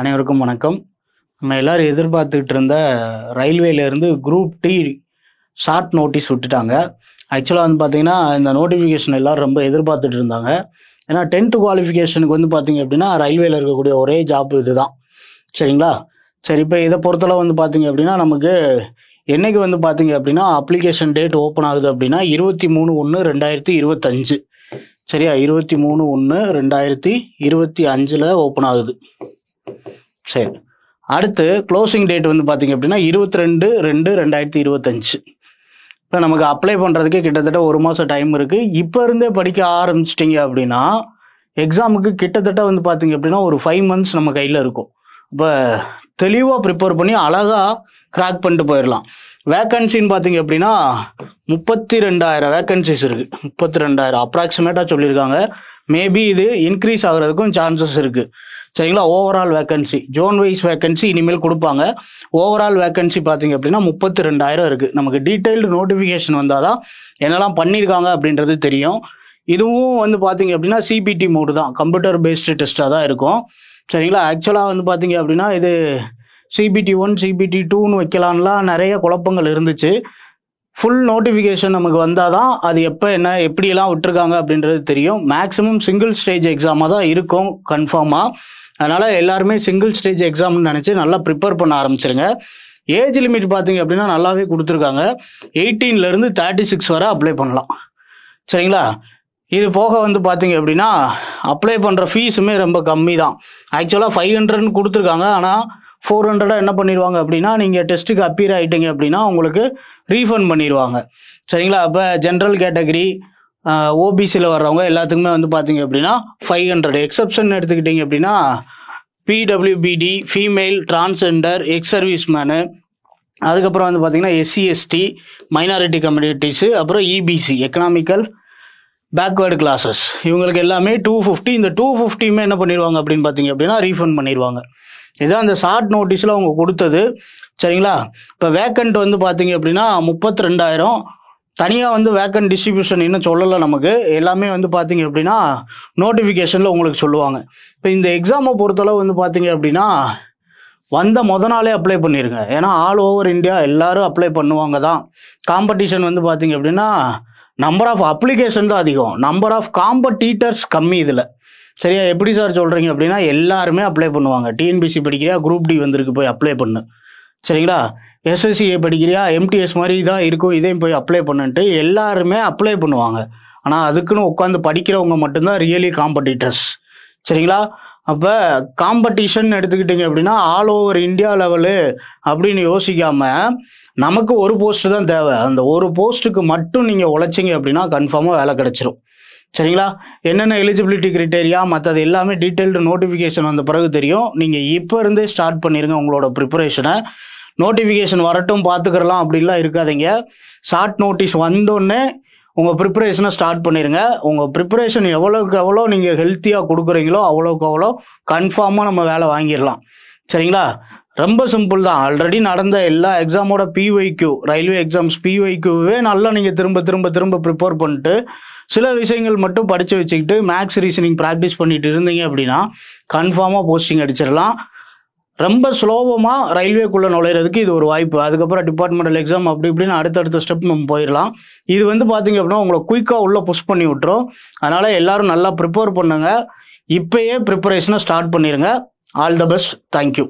அனைவருக்கும் வணக்கம். நம்ம எல்லாரும் எதிர்பார்த்துக்கிட்டு இருந்த ரயில்வேலேருந்து குரூப் டி ஷார்ட் நோட்டீஸ் விட்டுட்டாங்க. ஆக்சுவலாக வந்து பார்த்தீங்கன்னா, இந்த நோட்டிஃபிகேஷன் எல்லாரும் ரொம்ப எதிர்பார்த்துட்டு இருந்தாங்க. ஏன்னா 10th குவாலிஃபிகேஷனுக்கு வந்து பார்த்தீங்க அப்படின்னா, ரயில்வேல இருக்கக்கூடிய ஒரே ஜாப் இதுதான். சரிங்களா? சரி, இப்போ இதை பொறுத்தளவு வந்து பார்த்தீங்க அப்படின்னா, நமக்கு என்னைக்கு வந்து பார்த்தீங்க அப்படின்னா, அப்ளிகேஷன் டேட் ஓப்பன் ஆகுது அப்படின்னா 23/1/2025. சரியா? 23/1/2025 ஓப்பன் ஆகுது. சரி, அடுத்து க்ளோசிங் டேட் வந்து பார்த்தீங்க அப்படின்னா 22/2/2025. இப்போ நமக்கு அப்ளை பண்ணுறதுக்கு கிட்டத்தட்ட 1 மாதம் டைம் இருக்குது. இப்போ இருந்தே படிக்க ஆரம்பிச்சிட்டிங்க அப்படின்னா எக்ஸாமுக்கு கிட்டத்தட்ட வந்து பார்த்தீங்க அப்படின்னா ஒரு 5 மந்த்ஸ் நம்ம கையில் இருக்கும். இப்போ தெளிவாக ப்ரிப்பேர் பண்ணி அழகாக கிராக் பண்ணிட்டு போயிடலாம். வேக்கன்சின்னு பார்த்தீங்க அப்படின்னா 32,000 வேக்கன்சிஸ் இருக்குது. 32,000 அப்ராக்சிமேட்டாக சொல்லியிருக்காங்க. மேபி இது இன்க்ரீஸ் ஆகிறதுக்கும் சான்சஸ் இருக்குது. சரிங்களா? Overall vacancy, zone wise vacancy இனிமேல் கொடுப்பாங்க. ஓவரால் வேக்கன்சி பார்த்தீங்க அப்படின்னா 32,000 இருக்குது. நமக்கு டீட்டெயில்டு நோட்டிஃபிகேஷன் வந்தால் தான் என்னெல்லாம் பண்ணியிருக்காங்க அப்படின்றது தெரியும். இதுவும் வந்து பார்த்தீங்க அப்படின்னா சிபிடி மோடு தான், கம்ப்யூட்டர் பேஸ்டு டெஸ்ட்டாக தான் இருக்கும். சரிங்களா? ஆக்சுவலாக வந்து பார்த்தீங்க அப்படின்னா இது CBT 1 CBT 2ன்னு வைக்கலான்லாம் நிறைய குழப்பங்கள் இருந்துச்சு. ஃபுல் நோட்டிஃபிகேஷன் நமக்கு வந்தால் தான் அது எப்போ என்ன எப்படியெல்லாம் விட்டுருக்காங்க அப்படின்றது தெரியும். மேக்ஸிமம் சிங்கிள் ஸ்டேஜ் எக்ஸாமாக தான் இருக்கும் கன்ஃபார்மாக. அதனால் எல்லாருமே சிங்கிள் ஸ்டேஜ் எக்ஸாம்னு நினச்சி நல்லா ப்ரிப்பேர் பண்ண ஆரம்பிச்சிருங்க. ஏஜ் லிமிட் பார்த்தீங்க அப்படின்னா நல்லாவே கொடுத்துருக்காங்க. 18லேருந்து 36 வரை அப்ளை பண்ணலாம். சரிங்களா? இது போக வந்து பார்த்தீங்க அப்படின்னா அப்ளை பண்ணுற ஃபீஸுமே ரொம்ப கம்மி தான். ஆக்சுவலாக 500ன்னு கொடுத்துருக்காங்க. ஆனால் 400 என்ன பண்ணிடுவாங்க அப்படின்னா, நீங்கள் டெஸ்ட்டுக்கு அப்பியர் ஆகிட்டீங்க அப்படின்னா உங்களுக்கு ரீஃபண்ட் பண்ணிடுவாங்க. சரிங்களா? அப்போ ஜென்ரல் கேட்டகரி, ஓபிசியில் வர்றவங்க எல்லாத்துக்குமே வந்து பார்த்தீங்க அப்படின்னா 500. எக்ஸப்ஷன் எடுத்துக்கிட்டிங்க அப்படின்னா PWBD, female, transgender, ex service menu, அதுக்கப்புறம் வந்து பார்த்தீங்கன்னா SC/ST, மைனாரிட்டி கம்யூனிட்டிஸு, அப்புறம் EBC, எக்கனாமிக்கல் பேக்வேர்டு கிளாஸஸ், இவங்களுக்கு எல்லாமே 250. இந்த 250மே என்ன பண்ணிடுவாங்க அப்படின்னு பார்த்தீங்க அப்படின்னா ரீஃபண்ட் பண்ணிடுவாங்க. இதுதான் அந்த ஷார்ட் நோட்டீஸில் அவங்க கொடுத்தது. சரிங்களா? இப்போ வேக்கண்ட் வந்து பார்த்தீங்க அப்படின்னா 32,000. தனியாக வந்து வேக்கண்ட் டிஸ்ட்ரிபியூஷன் இன்னும் சொல்லலை நமக்கு. எல்லாமே வந்து பார்த்தீங்க அப்படின்னா நோட்டிஃபிகேஷனில் உங்களுக்கு சொல்லுவாங்க. இப்போ இந்த எக்ஸாமை பொறுத்தளவு வந்து பார்த்தீங்க அப்படின்னா வந்த நாளே அப்ளை பண்ணிடுங்க. ஏன்னா ஆல் ஓவர் இந்தியா எல்லாரும் அப்ளை பண்ணுவாங்க தான். காம்படிஷன் வந்து பார்த்தீங்க அப்படின்னா நம்பர் ஆஃப் அப்ளிகேஷன் தான் அதிகம், நம்பர் ஆஃப் காம்படிட்டர்ஸ் கம்மி இதில். சரியா? எப்படி சார் சொல்கிறீங்க அப்படின்னா எல்லாருமே அப்ளை பண்ணுவாங்க. டிஎன்பிசி படிக்கிறியா, குரூப் டி வந்திருக்கு, போய் அப்ளை பண்ணு. சரிங்களா? SSCA படிக்கிறியா, MTS மாதிரி தான் இருக்கும், இதையும் போய் அப்ளை பண்ணுன்ட்டு எல்லாருமே அப்ளை பண்ணுவாங்க. ஆனால் அதுக்குன்னு உட்காந்து படிக்கிறவங்க மட்டும்தான் ரியலி காம்படிட்டர்ஸ். சரிங்களா? அப்போ காம்படிஷன் எடுத்துக்கிட்டிங்க அப்படின்னா ஆல் ஓவர் இந்தியா லெவலு அப்படின்னு யோசிக்காமல் நமக்கு ஒரு போஸ்ட்டு தான் தேவை. அந்த ஒரு போஸ்ட்டுக்கு மட்டும் நீங்கள் உழைச்சிங்க அப்படின்னா கன்ஃபார்மாக வேலை கிடச்சிரும். சரிங்களா? என்னென்ன எலிஜிபிலிட்டி கிரைட்டேரியா மற்றது எல்லாமே டீட்டெயில்டு நோட்டிஃபிகேஷன் வந்த பிறகு தெரியும். நீங்கள் இப்போ இருந்தே ஸ்டார்ட் பண்ணிடுங்க உங்களோட ப்ரிப்பரேஷனை. நோட்டிஃபிகேஷன் வரட்டும் பார்த்துக்கிறலாம் அப்படின்லாம் இருக்காதீங்க. ஷார்ட் நோட்டீஸ் வந்தோடனே உங்கள் ப்ரிப்பரேஷனை ஸ்டார்ட் பண்ணிடுங்க. உங்கள் ப்ரிப்பரேஷன் எவ்வளோக்கு எவ்வளோ நீங்கள் ஹெல்த்தியாக கொடுக்குறீங்களோ அவ்வளோக்கு அவ்வளோ கன்ஃபார்மாக நம்ம வேலை வாங்கிடலாம். சரிங்களா? ரொம்ப சிம்பிள் தான். ஆல்ரெடி நடந்த எல்லா எக்ஸாமோட PYQ, ரயில்வே எக்ஸாம்ஸ் PYQவே நல்லா நீங்கள் திரும்ப திரும்ப திரும்ப ப்ரிப்பேர் பண்ணிட்டு சில விஷயங்கள் மட்டும் படித்து வச்சுக்கிட்டு மேக்ஸ் ரீசனிங் ப்ராக்டிஸ் பண்ணிட்டு இருந்தீங்க அப்படின்னா கன்ஃபார்மாக போஸ்டிங் அடிச்சிடலாம். ரொம்ப சுலபமாக ரயில்வேக்குள்ளே நுழையிறதுக்கு இது ஒரு வாய்ப்பு. அதுக்கப்புறம் டிபார்ட்மெண்டல் எக்ஸாம் அப்படி இப்படின்னு அடுத்தடுத்த ஸ்டெப் நம்ம போயிடலாம். இது வந்து பார்த்தீங்க அப்படின்னா உங்களை குயிக்காக உள்ளே புஷ் பண்ணி விட்டுரும். அதனால் எல்லாரும் நல்லா ப்ரிப்பேர் பண்ணுங்க. இப்போயே ப்ரிப்பரேஷனை ஸ்டார்ட் பண்ணிடுங்க. All the best. தேங்க்யூ.